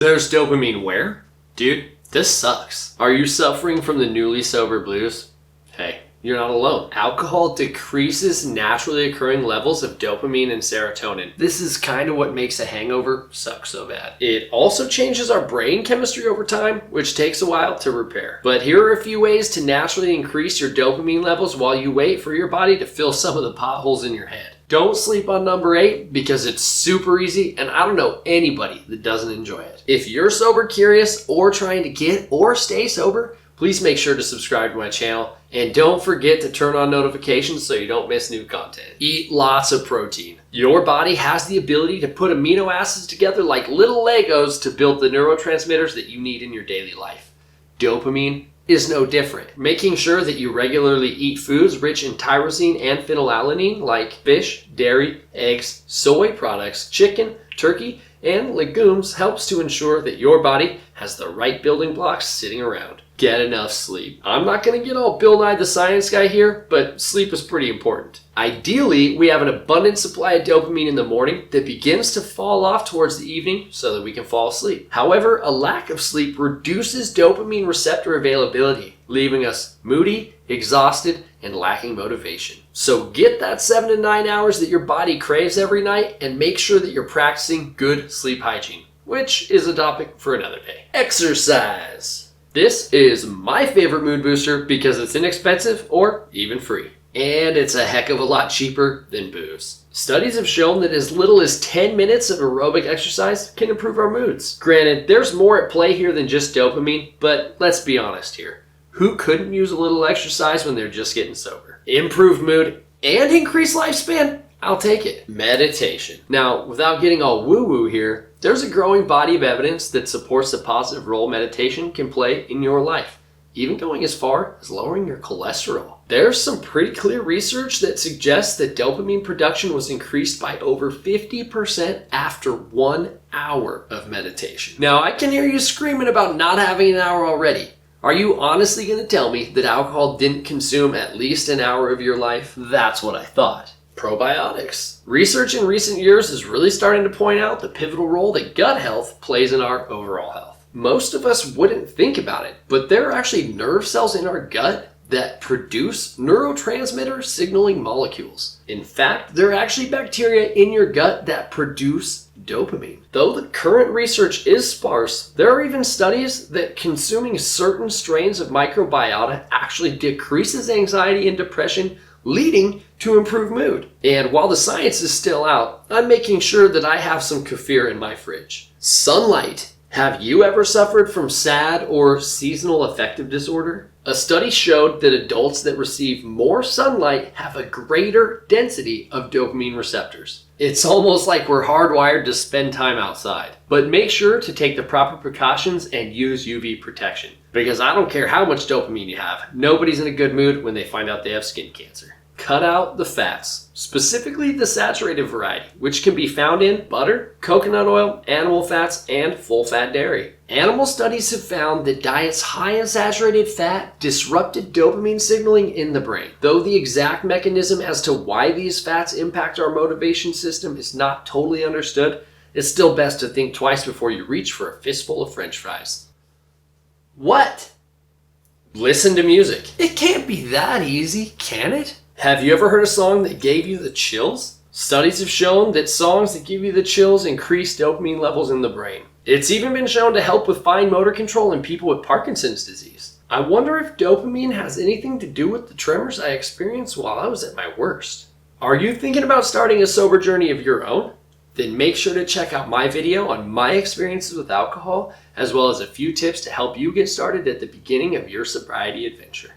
There's dopamine where? Dude, this sucks. Are you suffering from the newly sober blues? Hey, you're not alone. Alcohol decreases naturally occurring levels of dopamine and serotonin. This is kind of what makes a hangover suck so bad. It also changes our brain chemistry over time, which takes a while to repair. But here are a few ways to naturally increase your dopamine levels while you wait for your body to fill some of the potholes in your head. Don't sleep on number 8 because it's super easy and I don't know anybody that doesn't enjoy it. If you're sober curious or trying to get or stay sober, please make sure to subscribe to my channel and don't forget to turn on notifications so you don't miss new content. Eat lots of protein. Your body has the ability to put amino acids together like little Legos to build the neurotransmitters that you need in your daily life. Dopamine is no different. Making sure that you regularly eat foods rich in tyrosine and phenylalanine like fish, dairy, eggs, soy products, chicken, turkey, and legumes helps to ensure that your body has the right building blocks sitting around. Get enough sleep. I'm not going to get all Bill Nye the Science Guy here, but sleep is pretty important. Ideally, we have an abundant supply of dopamine in the morning that begins to fall off towards the evening so that we can fall asleep. However, a lack of sleep reduces dopamine receptor availability, leaving us moody, exhausted, and lacking motivation. So get that 7 to 9 hours that your body craves every night and make sure that you're practicing good sleep hygiene, which is a topic for another day. Exercise. This is my favorite mood booster because it's inexpensive or even free. And it's a heck of a lot cheaper than booze. Studies have shown that as little as 10 minutes of aerobic exercise can improve our moods. Granted, there's more at play here than just dopamine, but let's be honest here. Who couldn't use a little exercise when they're just getting sober? Improved mood and increased lifespan? I'll take it. Meditation. Now, without getting all woo-woo here, there's a growing body of evidence that supports the positive role meditation can play in your life, even going as far as lowering your cholesterol. There's some pretty clear research that suggests that dopamine production was increased by over 50% after 1 hour of meditation. Now, I can hear you screaming about not having an hour already. Are you honestly going to tell me that alcohol didn't consume at least an hour of your life? That's what I thought. Probiotics. Research in recent years is really starting to point out the pivotal role that gut health plays in our overall health. Most of us wouldn't think about it, but there are actually nerve cells in our gut that produce neurotransmitter signaling molecules. In fact, there are actually bacteria in your gut that produce dopamine. Though the current research is sparse, there are even studies that consuming certain strains of microbiota actually decreases anxiety and depression, leading to improved mood. And while the science is still out, I'm making sure that I have some kefir in my fridge. Sunlight. Have you ever suffered from SAD or seasonal affective disorder? A study showed that adults that receive more sunlight have a greater density of dopamine receptors. It's almost like we're hardwired to spend time outside. But make sure to take the proper precautions and use UV protection. Because I don't care how much dopamine you have, nobody's in a good mood when they find out they have skin cancer. Cut out the fats, specifically the saturated variety, which can be found in butter, coconut oil, animal fats, and full-fat dairy. Animal studies have found that diets high in saturated fat disrupted dopamine signaling in the brain. Though the exact mechanism as to why these fats impact our motivation system is not totally understood, it's still best to think twice before you reach for a fistful of French fries. What? Listen to music. It can't be that easy, can it? Have you ever heard a song that gave you the chills? Studies have shown that songs that give you the chills increase dopamine levels in the brain. It's even been shown to help with fine motor control in people with Parkinson's disease. I wonder if dopamine has anything to do with the tremors I experienced while I was at my worst. Are you thinking about starting a sober journey of your own? Then make sure to check out my video on my experiences with alcohol, as well as a few tips to help you get started at the beginning of your sobriety adventure.